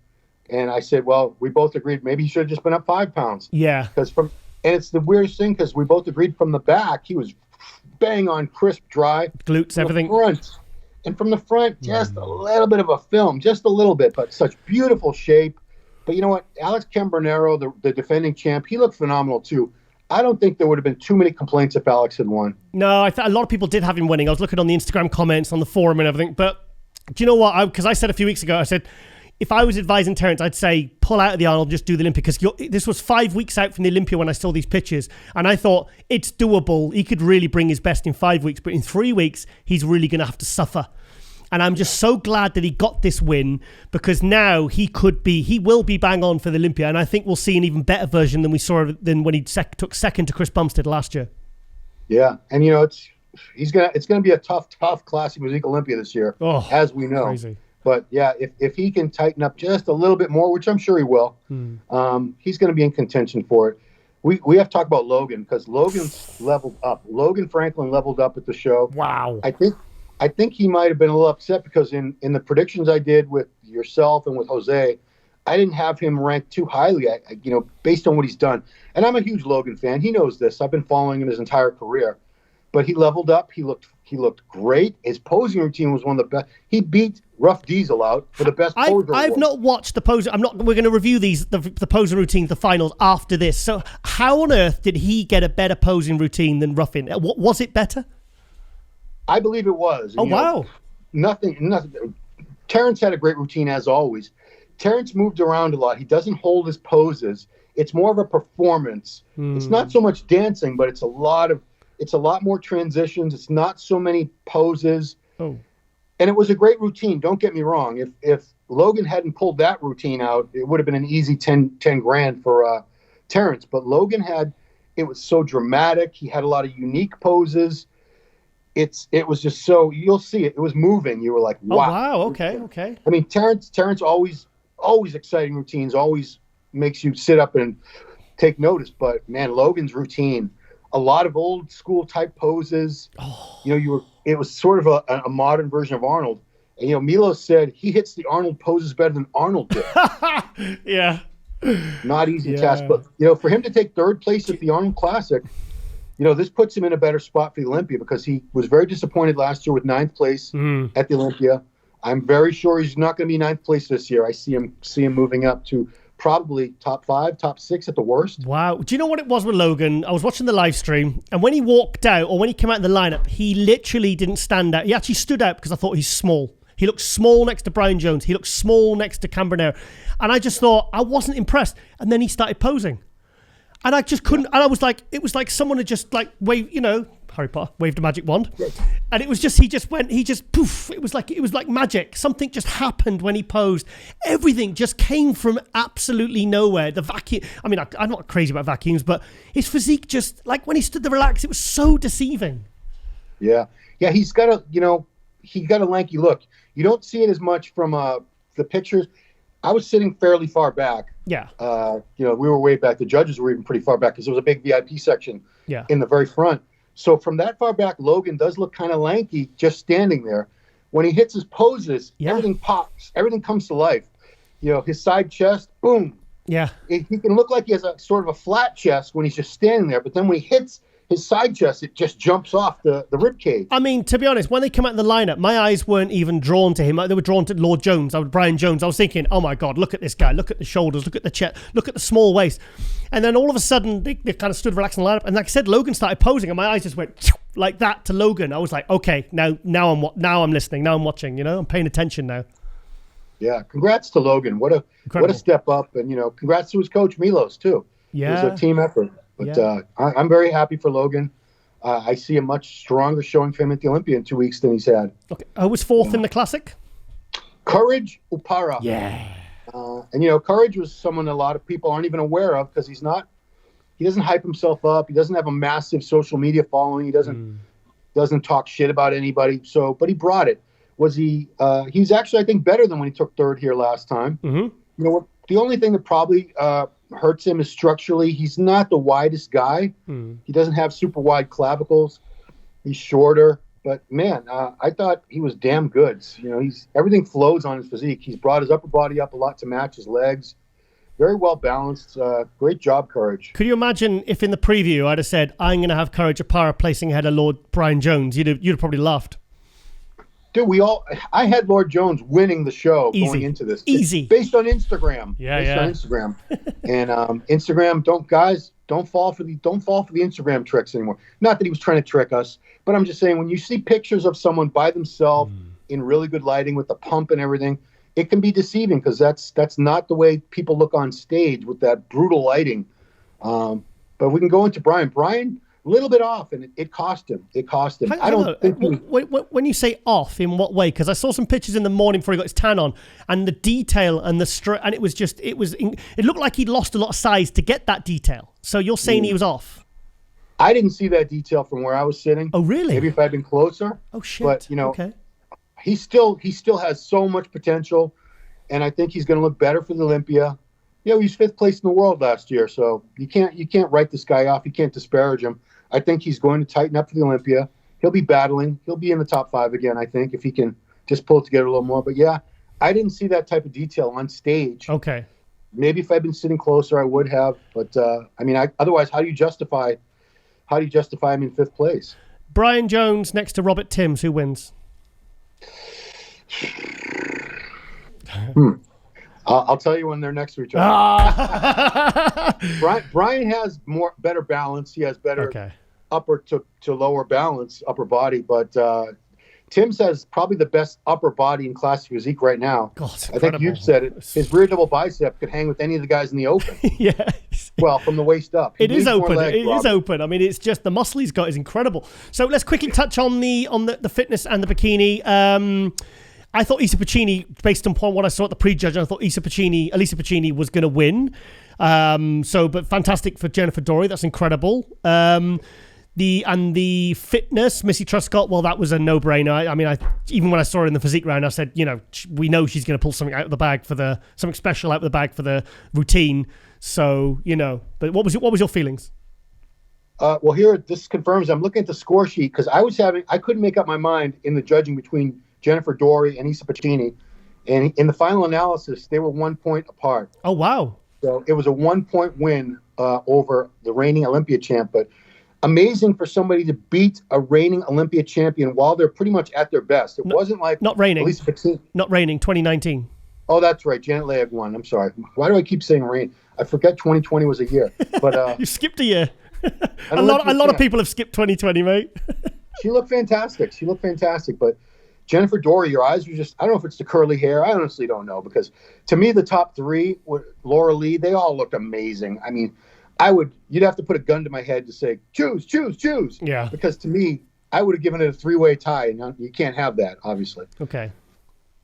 And I said, well, we both agreed maybe he should have just been up 5 pounds. Yeah. And it's the weirdest thing because we both agreed from the back, he was bang on, crisp, dry. Glutes, everything. And from the front, just a little bit of a film, just a little bit, but such beautiful shape. But you know what? Alex Cambronero, the defending champ, he looked phenomenal too. I don't think there would have been too many complaints if Alex had won. No, a lot of people did have him winning. I was looking on the Instagram comments, on the forum and everything. But do you know what? Because I said a few weeks ago, I said, if I was advising Terrence, I'd say pull out of the Arnold, just do the Olympia, because this was 5 weeks out from the Olympia when I saw these pictures, and I thought it's doable. He could really bring his best in 5 weeks, but in 3 weeks, he's really going to have to suffer. And I'm just so glad that he got this win, because now he will be bang on for the Olympia, and I think we'll see an even better version than we saw than when he took second to Chris Bumstead last year. Yeah, and it's gonna be a tough Classic Physique Olympia this year, as we know. Crazy. But yeah, if he can tighten up just a little bit more, which I'm sure he will, he's going to be in contention for it. We have to talk about Logan, because Logan's leveled up. Logan Franklin leveled up at the show. Wow. I think he might have been a little upset because in the predictions I did with yourself and with Jose, I didn't have him ranked too highly. Based on what he's done. And I'm a huge Logan fan. He knows this. I've been following him his entire career. But he leveled up. He looked great. His posing routine was one of the best. He beat Rough Diesel out for the best poser. I've not watched the poser. We're going to review the poser routines, the finals after this. So how on earth did he get a better posing routine than Ruffin? Was it better? I believe it was. Oh, wow. Nothing. Terrence had a great routine as always. Terrence moved around a lot. He doesn't hold his poses. It's more of a performance. It's not so much dancing, but it's a lot more transitions. It's not so many poses. Oh. And it was a great routine. Don't get me wrong. If Logan hadn't pulled that routine out, it would have been an easy 10 grand for Terrence. But Logan it was so dramatic. He had a lot of unique poses. It was just so, you'll see it. It was moving. You were like, wow. Oh, wow. Okay. I mean, Terrence always exciting routines, always makes you sit up and take notice. But man, Logan's routine, a lot of old school type poses. Oh. It was sort of a modern version of Arnold. And Milos said he hits the Arnold poses better than Arnold did. Yeah. Not easy task, but for him to take third place at the Arnold Classic, this puts him in a better spot for the Olympia, because he was very disappointed last year with 9th place at the Olympia. I'm very sure he's not going to be 9th place this year. I see him moving up to probably top 5, top 6 at the worst. Wow. Do you know what it was with Logan? I was watching the live stream, and when he walked out, or when he came out in the lineup, he literally didn't stand out. He actually stood out because I thought he's small. He looked small next to Brian Jones. He looked small next to Cambronero. And I just thought, I wasn't impressed. And then he started posing. And I just couldn't, and I was like, it was like someone had just like waved, Harry Potter waved a magic wand. And it was just, he just poof. It was like magic. Something just happened when he posed. Everything just came from absolutely nowhere. The vacuum, I mean, I'm not crazy about vacuums, but his physique just, like when he stood there relaxed, it was so deceiving. Yeah. Yeah, he's got a lanky look. You don't see it as much from the pictures. I was sitting fairly far back. Yeah. We were way back. The judges were even pretty far back because there was a big VIP section in the very front. So from that far back, Logan does look kind of lanky just standing there. When he hits his poses, everything pops. Everything comes to life. His side chest, boom. Yeah. He can look like he has a sort of a flat chest when he's just standing there. But then when he hits his side chest, it just jumps off the rib cage. I mean, to be honest, when they come out in the lineup, my eyes weren't even drawn to him. They were drawn to Lord Jones. Brian Jones. I was thinking, oh my God, look at this guy. Look at the shoulders. Look at the chest. Look at the small waist. And then all of a sudden, they kind of stood relaxed in the lineup. And like I said, Logan started posing, and my eyes just went like that to Logan. I was like, okay, now I'm listening. Now I'm watching. I'm paying attention now. Yeah, congrats to Logan. What a step up, and congrats to his coach Milos too. Yeah, it was a team effort. But I'm very happy for Logan. I see a much stronger showing for him at the Olympia in 2 weeks than he's had. Okay, who was fourth in the Classic? Courage Upara. Yeah. And Courage was someone a lot of people aren't even aware of because he doesn't hype himself up. He doesn't have a massive social media following. He doesn't talk shit about anybody. But he brought it. He's actually, I think, better than when he took third here last time. Mm-hmm. The only thing that probably hurts him is structurally. He's not the widest guy. He doesn't have super wide clavicles. He's shorter. But man, I thought he was damn good. Everything flows on his physique. He's brought his upper body up a lot to match his legs. Very well balanced. Great job, Courage. Could you imagine if in the preview I'd have said, I'm going to have Courage Upara placing ahead of Lord Brian Jones? You'd have probably laughed. Dude, I had Lord Jones winning the show going into this. Easy. It's based on Instagram. Yeah, on Instagram. And Instagram, don't fall for the Instagram tricks anymore. Not that he was trying to trick us, but I'm just saying when you see pictures of someone by themselves in really good lighting with the pump and everything, it can be deceiving because that's not the way people look on stage with that brutal lighting. But we can go into Brian. Brian, a little bit off, and it cost him. I don't think when you say off, in what way? Because I saw some pictures in the morning before he got his tan on, and the detail and and it looked like he'd lost a lot of size to get that detail. So you're saying he was off? I didn't see that detail from where I was sitting. Oh, really? Maybe if I'd been closer. Oh shit! But okay. He still has so much potential, and I think he's going to look better for the Olympia. He was 5th place in the world last year, so you can't write this guy off. You can't disparage him. I think he's going to tighten up for the Olympia. He'll be battling. He'll be in the top 5 again, I think, if he can just pull it together a little more. But yeah, I didn't see that type of detail on stage. Okay. Maybe if I'd been sitting closer, I would have. But otherwise, how do you justify him in 5th place? Brian Jones next to Robert Timms, who wins? I'll tell you when they're next to each other. Brian has better balance. He has better upper to lower balance, upper body. But Timms has probably the best upper body in Classic Physique right now. God, I think you've said it. His rear double bicep could hang with any of the guys in the open. Yes. Well, from the waist up. It is open. It is open. I mean, it's just the muscle he's got is incredible. So let's quickly touch on the fitness and the bikini. I thought Isa Pecini, based on what I saw at the prejudge, I thought Elisa Pecini was going to win. But fantastic for Jennifer Dorie. That's incredible. The fitness, Missy Truscott, well, that was a no-brainer. Even when I saw her in the physique round, I said, we know she's going to pull something out of the bag something special out of the bag for the routine. So, but what was your feelings? Well, here, this confirms, I'm looking at the score sheet because I couldn't make up my mind in the judging between Jennifer Dorie and Isa Pecini. And in the final analysis, they were 1 point apart. Oh, wow. So it was a 1 point win over the reigning Olympia champ. But amazing for somebody to beat a reigning Olympia champion while they're pretty much at their best. It wasn't like not reigning. Elisa Pecini. Not reigning, 2019. Oh, that's right. Janet Leigh won. I'm sorry. Why do I keep saying reign? I forget 2020 was a year. But you skipped a year. a lot of people have skipped 2020, mate. She looked fantastic. But Jennifer Dorie, your eyes were just, I don't know if it's the curly hair. I honestly don't know because to me, the top 3 were Laurelie. They all looked amazing. I mean, you'd have to put a gun to my head to say, choose. Yeah. Because to me, I would have given it a 3-way tie and you can't have that, obviously. Okay.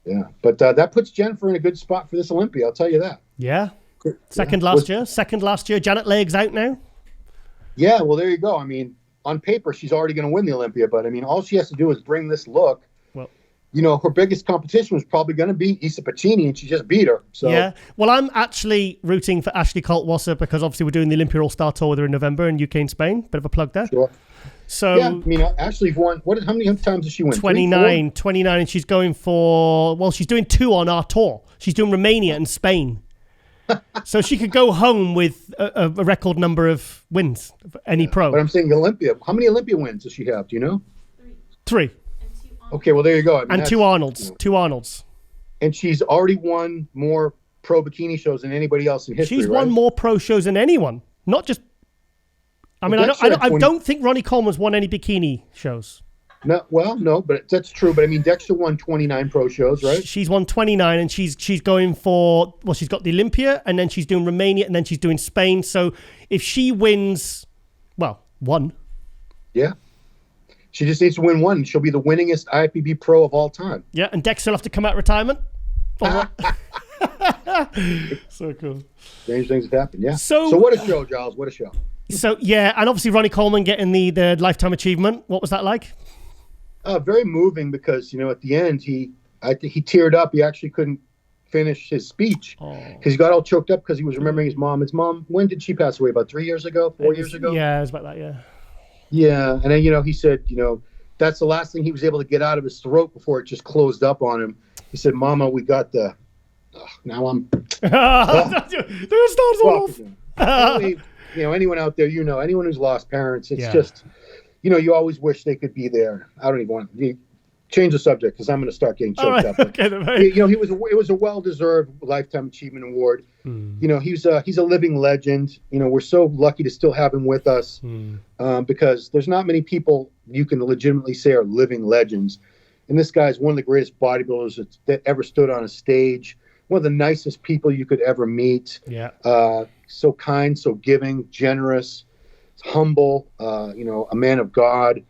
Yeah. But that puts Jennifer in a good spot for this Olympia. I'll tell you that. Yeah. Second last year. Janet Leigh's out now. Yeah. Well, there you go. I mean, on paper, she's already going to win the Olympia, but I mean, all she has to do is bring this look. Her biggest competition was probably going to be Isa Pecini, and she just beat her. So yeah. Well, I'm actually rooting for Ashley Colt-Wasser because obviously we're doing the Olympia All-Star Tour with her in November in UK and Spain. Bit of a plug there. Sure. So yeah, I mean, Ashley's won. How many times has she won? 29, and she's going for. Well, she's doing 2 on our tour. She's doing Romania and Spain. So she could go home with a record number of wins, any pro. But I'm saying Olympia. How many Olympia wins does she have? Do you know? 3. Okay, well, there you go. I mean, and 2 Arnolds. 2 Arnolds. And she's already won more pro bikini shows than anybody else in history. She's won more pro shows than anyone. Not just. I mean, I don't think Ronnie Coleman's won any bikini shows. No, but that's true. But I mean, Dexter won 29 pro shows, right? She's won 29, and she's going for, well, she's got the Olympia, and then she's doing Romania, and then she's doing Spain. So if she wins, well, 1. Yeah. She just needs to win 1. She'll be the winningest IFBB pro of all time. Yeah, and Dexter will have to come out of retirement. So cool. Strange things have happened, yeah. So what a show, Giles. What a show. So, yeah, and obviously Ronnie Coleman getting the Lifetime Achievement. What was that like? Very moving because, at the end, I think he teared up. He actually couldn't finish his speech because he got all choked up because he was remembering his mom. His mom, when did she pass away? About 3 years ago? 4 years ago? Yeah, it was about that, yeah. Yeah, and then, he said, that's the last thing he was able to get out of his throat before it just closed up on him. He said, Mama, we got the... now I'm... There starts off. Anyone out there, anyone who's lost parents, it's just... you always wish they could be there. I don't even want to change the subject because I'm going to start getting choked up. Okay, it was a well-deserved Lifetime Achievement Award. He's a living legend. We're so lucky to still have him with us because there's not many people you can legitimately say are living legends. And this guy is one of the greatest bodybuilders that ever stood on a stage. One of the nicest people you could ever meet. Yeah. So kind, so giving, generous. Humble, a man of God.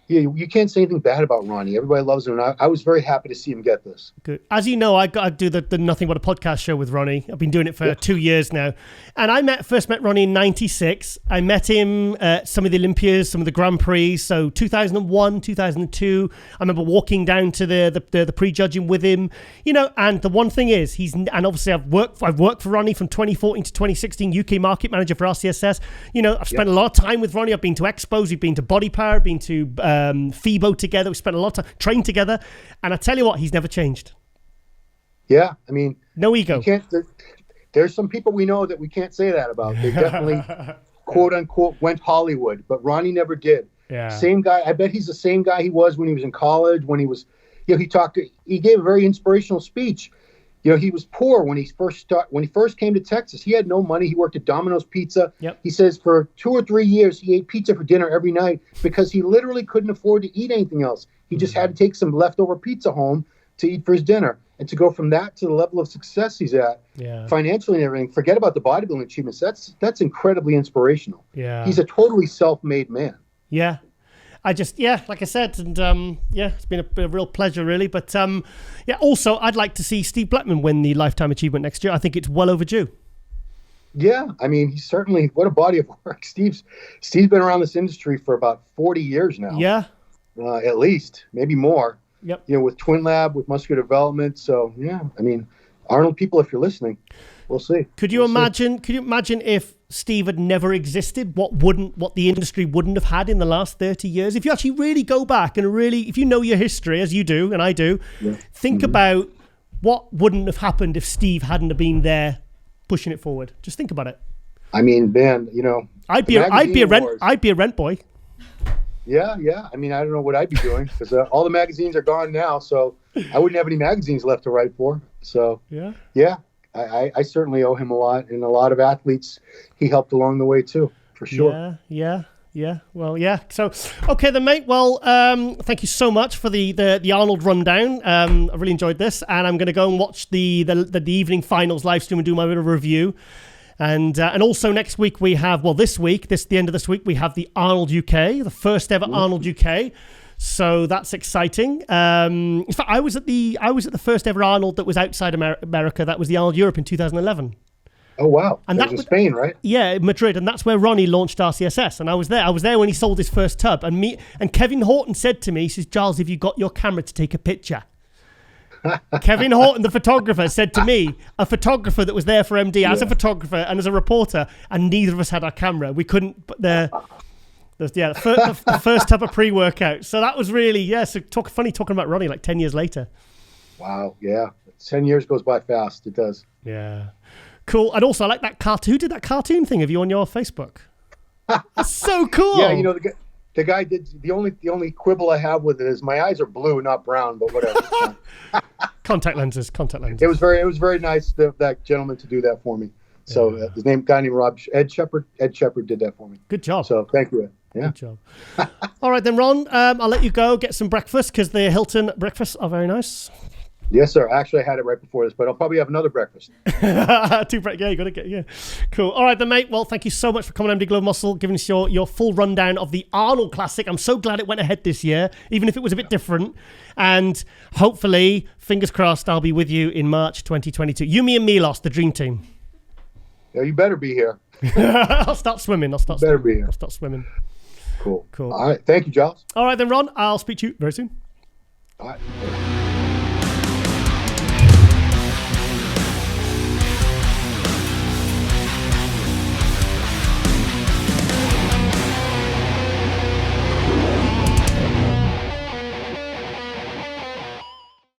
You can't say anything bad about Ronnie. Everybody loves him, and I was very happy to see him get this. Good. As you know, I do the Nothing But a Podcast show with Ronnie. I've been doing it for 2 years now. And I first met Ronnie in 96. I met him at some of the Olympias, some of the Grand Prix. So 2001, 2002. I remember walking down to the pre-judging with him. And the one thing is, and obviously I've worked for Ronnie from 2014 to 2016, UK market manager for RCSS. I've spent a lot of time with Ronnie. I've been to expos, we've been to Body Power, been to FIBO together. We spent a lot of time trained together, and I tell you what, he's never changed. Yeah, I mean, no ego. There's some people we know that we can't say that about. They definitely, quote unquote, went Hollywood, but Ronnie never did. Yeah. Same guy. I bet he's the same guy he was when he was in college. When he was, he gave a very inspirational speech. He was poor when he first came to Texas. He had no money. He worked at Domino's Pizza. Yep. He says for 2 or 3 years, he ate pizza for dinner every night because he literally couldn't afford to eat anything else. He just had to take some leftover pizza home to eat for his dinner. And to go from that to the level of success he's at financially and everything, forget about the bodybuilding achievements. That's incredibly inspirational. Yeah. He's a totally self-made man. Yeah. Like I said, and it's been a real pleasure, really. But also, I'd like to see Steve Blackman win the Lifetime Achievement next year. I think it's well overdue. Yeah, I mean, he's certainly, what a body of work. Steve's been around this industry for about 40 years now. Yeah. At least, maybe more. Yep. With Twin Lab, with Muscular Development. So, yeah, I mean, Arnold people, if you're listening, we'll see. Could you imagine if Steve had never existed, what the industry wouldn't have had in the last 30 years? If you actually really go back and if you know your history, as you do and I do, think about what wouldn't have happened if Steve hadn't have been there pushing it forward. Just think about it. I mean, man, I'd be a rent boy. Yeah. I mean, I don't know what I'd be doing because all the magazines are gone now, so I wouldn't have any magazines left to write for. So yeah. I certainly owe him a lot, and a lot of athletes he helped along the way too, for sure. Yeah. Well, yeah. So, okay then, mate. Well, thank you so much for the Arnold rundown. I really enjoyed this, and I'm going to go and watch the evening finals live stream and do my little review. And also next week we have, the end of this week we have the Arnold UK, the first ever Arnold UK. So that's exciting. In fact, I was at the first ever Arnold that was outside America. That was the Arnold Europe in 2011. Oh wow! And that was in Spain, right? Yeah, Madrid, and that's where Ronnie launched RCSS. And I was there. I was there when he sold his first tub. And Kevin Horton said to me, he says, "Giles, have you got your camera to take a picture?" Kevin Horton, the photographer, said to me, a photographer that was there for MD as a photographer and as a reporter, and neither of us had our camera. We couldn't. The first type of pre-workout. So that was really, funny talking about Ronnie like 10 years later. Wow, yeah. 10 years goes by fast. It does. Yeah. Cool. And also, I like that cartoon. Who did that cartoon thing of you on your Facebook? That's so cool. Yeah, you know, the guy did. The only quibble I have with it is my eyes are blue, not brown, but whatever. Contact lenses. It was very nice that gentleman to do that for me. So his guy named Ed Shepard did that for me. Good job. So thank you, Ed. Yeah. Good job. All right then, Ron. I'll let you go get some breakfast because the Hilton breakfasts are very nice. Yes, sir. Actually, I had it right before this, but I'll probably have another breakfast. Yeah, you got to get, Cool. All right then, mate. Well, thank you so much for coming on MD Glove Muscle, giving us your full rundown of the Arnold Classic. I'm so glad it went ahead this year, even if it was a bit different. And hopefully, fingers crossed, I'll be with you in March 2022. You, me, and Milos, the dream team. Yeah, you better be here. I'll start swimming. I'll start swimming. Cool. All right. Thank you, Giles. All right then, Ron. I'll speak to you very soon. All right.